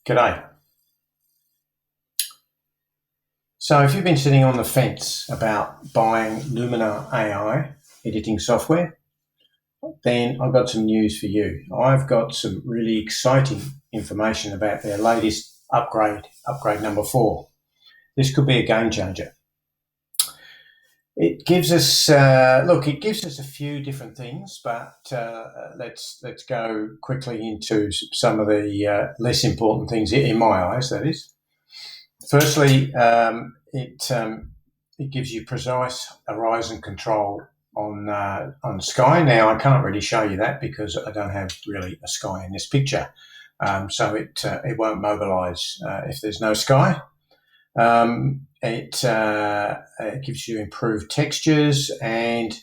G'day. So if you've been sitting on the fence about buying Luminar AI editing software, then I've got some news for you. I've got some really exciting information about their latest upgrade number 4. This could be a game changer. It gives us, it gives us a few different things, but let's go quickly into some of the less important things in my eyes, that is. Firstly, it gives you precise horizon control on sky. Now, I can't really show you that because I don't have really a sky in this picture, so it won't mobilise if there's no sky. It gives you improved textures, and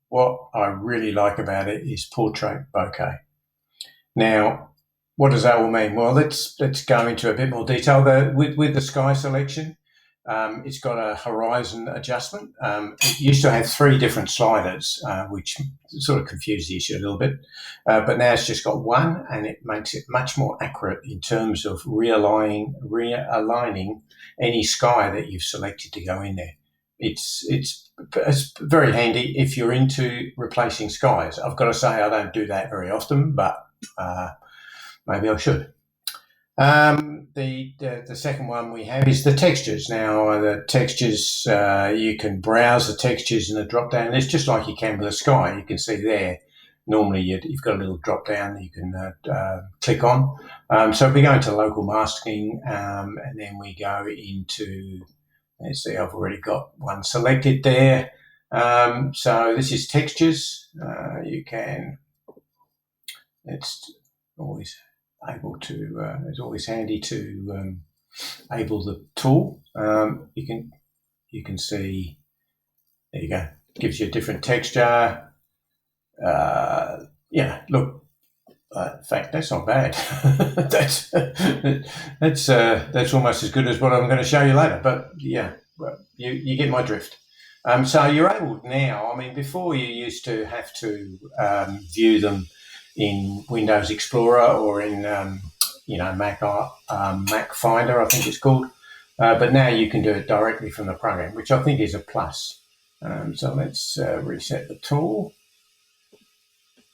what I really like about it is Portrait Bokeh. Now, what does that all mean? Well, let's go into a bit more detail. With the sky selection, it's got a horizon adjustment. It used to have 3 different sliders, which sort of confused the issue a little bit, but now it's just got one, and it makes it much more accurate in terms of realigning any sky that you've selected to go in there. It's very handy if you're into replacing skies. I've got to say I don't do that very often, but maybe I should. The second one we have is the textures. Now, the textures, you can browse the textures in the drop-down list just like you can with a sky. You can see there, normally you've got a little drop-down that you can click on. So we go into local masking, and then we go into, let's see, I've already got one selected there. So this is textures. It's always able to, it's always handy to able the tool. You can see, there you go, it gives you a different texture. Yeah, look, in fact, that's not bad. that's almost as good as what I'm going to show you later. But yeah, well, you get my drift. So you're able now. I mean, before you used to have to view them in Windows Explorer or in Mac Finder, I think it's called. But now you can do it directly from the program, which I think is a plus. So let's reset the tool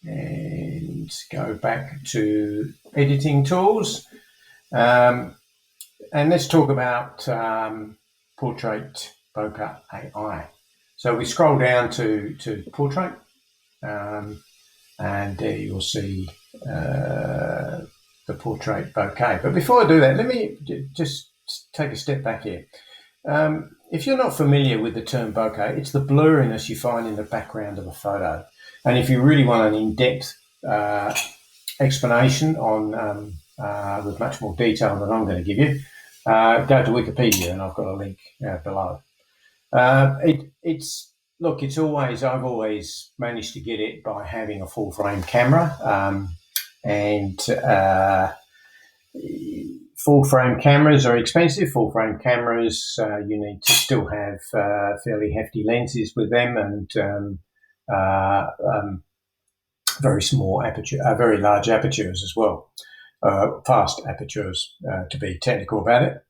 and go back to editing tools. And let's talk about Portrait Bokeh AI. So we scroll down to Portrait, and there you'll see the Portrait Bokeh. But before I do that, let me just take a step back here. If you're not familiar with the term bokeh, it's the blurriness you find in the background of a photo. And if you really want an in-depth explanation on with much more detail than I'm going to give you, go to Wikipedia, and I've got a link below. I've always managed to get it by having a full frame camera, and full frame cameras are expensive. Full frame cameras, you need to still have fairly hefty lenses with them, and very small aperture, very large apertures as well, fast apertures, to be technical about it.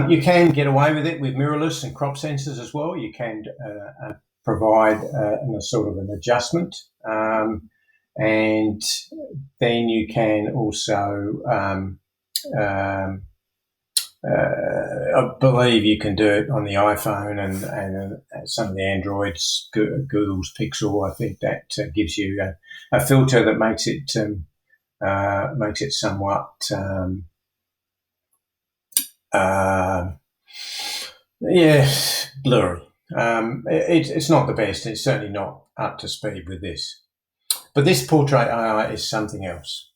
You can get away with it with mirrorless and crop sensors as well. You can provide a sort of an adjustment, and then you can also, I believe you can do it on the iPhone and some of the Androids, Google's Pixel. I think that gives you a filter that makes it somewhat blurry. It's not the best. It's certainly not up to speed with this. But this Portrait AI is something else.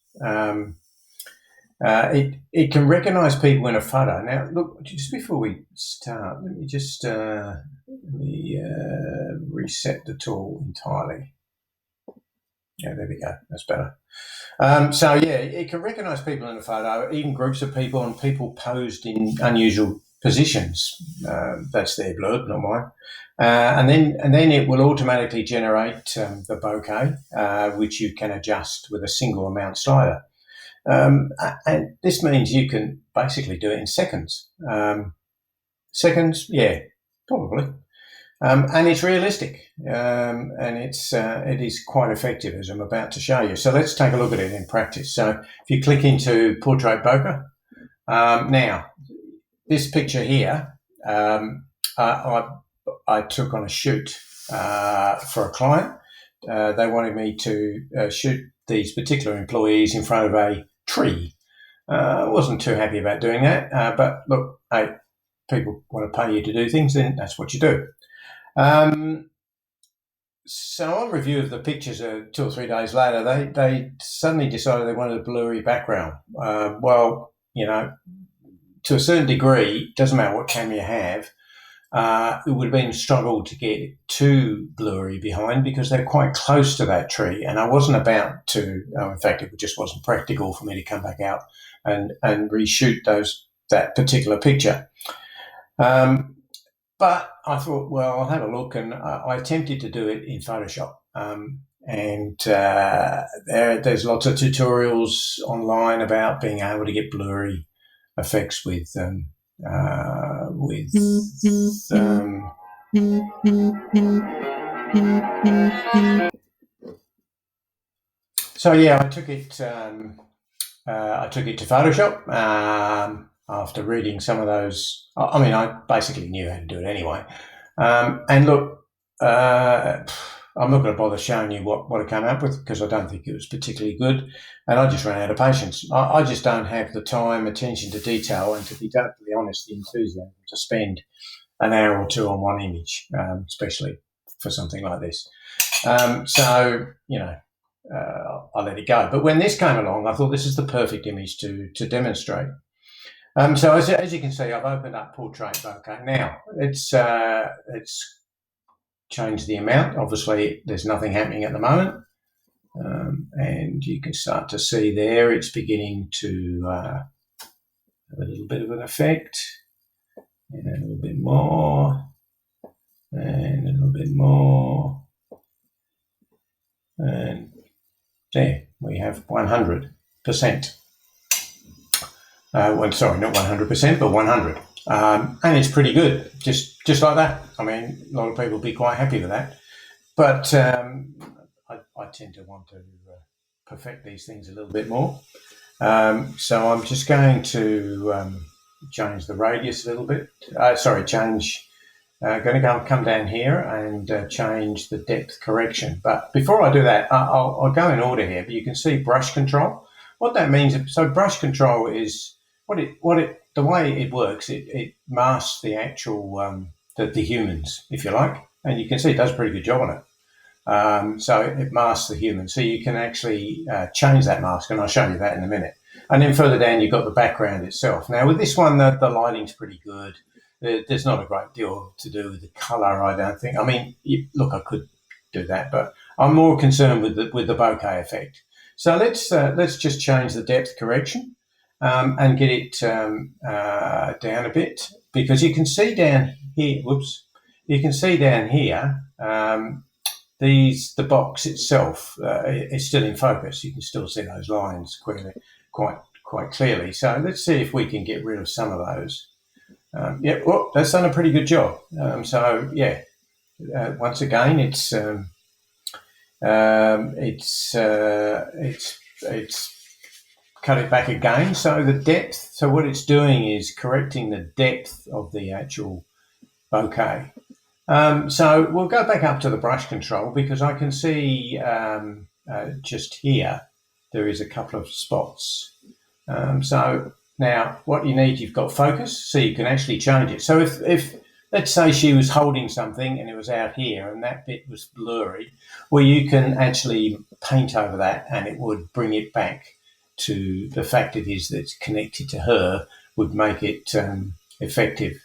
It can recognise people in a photo. Now, look, just before we start, let me just reset the tool entirely. Yeah, there we go. That's better. So yeah, it can recognise people in a photo, even groups of people, and people posed in unusual positions. That's their blurb, not mine. And then it will automatically generate the bokeh, which you can adjust with a single amount slider. And this means you can basically do it in seconds. Seconds, yeah, probably. And it's realistic, and it is quite effective, as I'm about to show you. So let's take a look at it in practice. So if you click into Portrait Bokeh, now this picture here, I took on a shoot for a client. They wanted me to shoot these particular employees in front of a tree. I wasn't too happy about doing that, but look, hey, people want to pay you to do things, then that's what you do. So on review of the pictures 2 or 3 days later, they suddenly decided they wanted a blurry background. Well, to a certain degree, it doesn't matter what camera you have, it would have been a struggle to get too blurry behind because they're quite close to that tree. And I wasn't about to, in fact, it just wasn't practical for me to come back out and reshoot that particular picture. But I thought, well, I'll have a look, and I attempted to do it in Photoshop. There's lots of tutorials online about being able to get blurry effects with So yeah, I took it to Photoshop after reading some of those. I mean, I basically knew how to do it anyway. And look, I'm not going to bother showing you what I came up with because I don't think it was particularly good, and I just ran out of patience. I just don't have the time, attention to detail, and to be totally honest, the enthusiasm to spend an hour or two on one image, especially for something like this. So, I let it go. But when this came along, I thought this is the perfect image to demonstrate. So as you can see, I've opened up Portrait Bokeh. Now, it's changed the amount. Obviously, there's nothing happening at the moment. And you can start to see there it's beginning to have a little bit of an effect. And a little bit more. And a little bit more. And there we have 100%. Sorry, not 100%, but 100. And it's pretty good, just like that. I mean, a lot of people will be quite happy with that. But I tend to want to perfect these things a little bit more. So I'm just going to change the radius a little bit. Going to come down here and change the depth correction. But before I do that, I'll go in order here. But you can see brush control. What that means, so brush control is the way it works. It masks the actual the humans, if you like, and you can see it does a pretty good job on it. So it masks the humans. So you can actually change that mask, and I'll show you that in a minute. And then further down, you've got the background itself. Now with this one, the lighting's pretty good. There's not a great deal to do with the color, I don't think. I mean, look, I could do that, but I'm more concerned with the bokeh effect. So let's just change the depth correction and get it down a bit, because you can see down here. Whoops, you can see down here. The box itself is still in focus. You can still see those lines quite clearly. So let's see if we can get rid of some of those. Well, that's done a pretty good job. So yeah, once again, it's cut it back again. So the depth. So what it's doing is correcting the depth of the actual bokeh. So we'll go back up to the brush control, because I can see just here there is a couple of spots. So now what you need, you've got focus, so you can actually change it. So if let's say she was holding something and it was out here and that bit was blurry, well, you can actually paint over that and it would bring it back to the fact it is that's connected to her, would make it effective.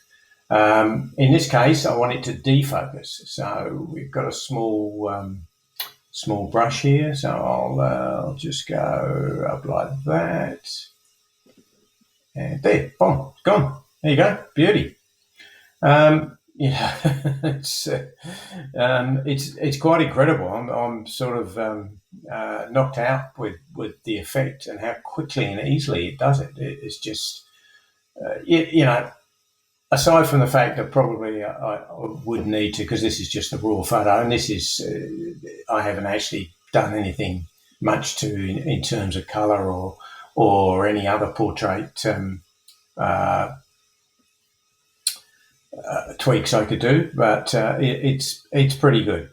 In this case, I want it to defocus. So we've got a small brush here. So I'll just go up like that. And there, boom, it's gone. There you go, beauty. Yeah, it's quite incredible. I'm sort of knocked out with the effect and how quickly and easily it does it. It's just you know, aside from the fact that probably I would need to, because this is just a raw photo, and this is I haven't actually done anything much to in terms of color or any other portrait uh, tweaks I could do, but it's pretty good.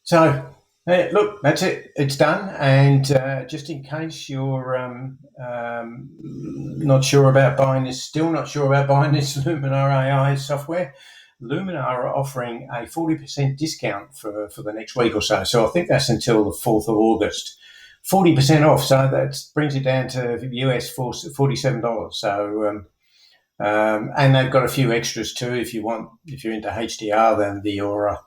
So, look, that's it. It's done. And just in case you're not sure about buying this, still not sure about buying this Luminar AI software, Luminar are offering a 40% discount for the next week or so. So I think that's until the 4th of August. 40% off. So that brings it down to US $47. So, and they've got a few extras too. If you're into HDR, then the Aura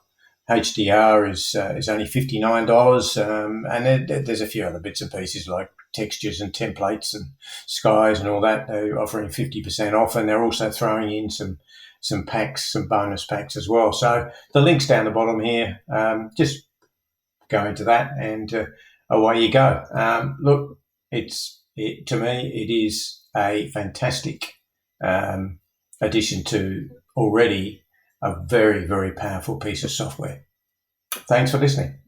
HDR is only $59, and there's a few other bits and pieces like textures and templates and skies and all that. They're offering 50% off, and they're also throwing in some packs, some bonus packs as well. So the link's down the bottom here. Just go into that, and away you go. Look, to me, it is a fantastic addition to already a very, very powerful piece of software. Thanks for listening.